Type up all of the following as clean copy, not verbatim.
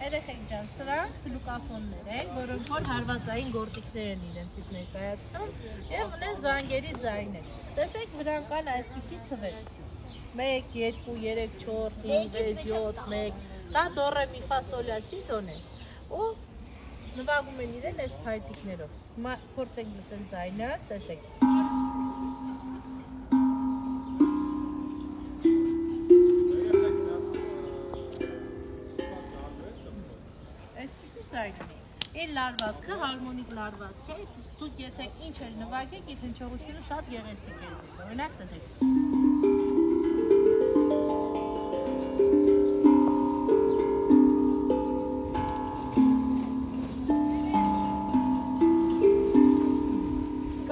Երեխեք ջան, սրանք գլուկոֆոններ են, որոնք որ հարվածային գործիքներ են իրենցից ներկայացնում եւ ունեն զանգերի ձայներ։ Տեսեք, վրան կան այսպիսի թվեր։ 1, 2, 3, 4, 5, 6, 7, 1, դա դո ռե մի ֆա սոլ լա սի դոն է։ Ու նվագում են իրեն այս փայտիկներով։ Հիմա փորձենք լսել ձայնը, տեսեք։ Այսպիսի ձայն ունի։ Այն լարվածքը, հարմոնիկ լարվածք է, դուք եթե ինչ էլ նվագեք, իր հնչողությունը շատ գեղեցիկ է։ Օրինակ տեսեք։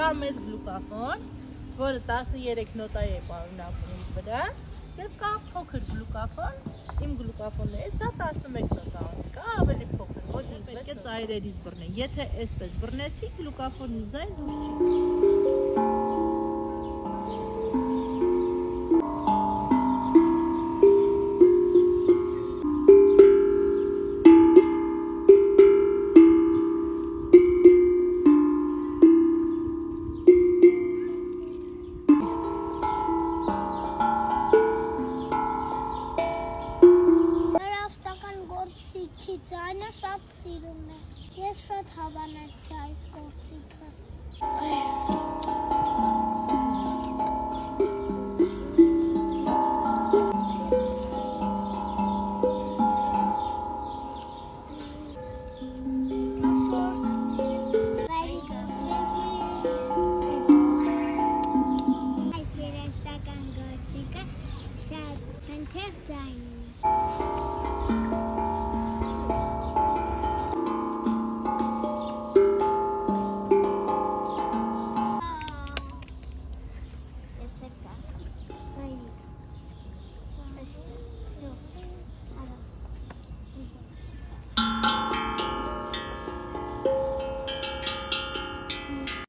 Կա մեծ գլուկոֆոն, որը 13 նոտա է պարունակում իր վրա, եւ կա փոքր գլուկոֆոն, իմ գլուկոֆոնները, սա 11 նոտա ունի, կա ավելի փոքր, որ պետք է ծայրերից բռնեն։ Եթե այսպես բռնեցի, գլուկոֆոնից ձայն դուրս չի։ Ձայնը շատ սիրում է։ Ես շատ հավանեցի այս գործիքը։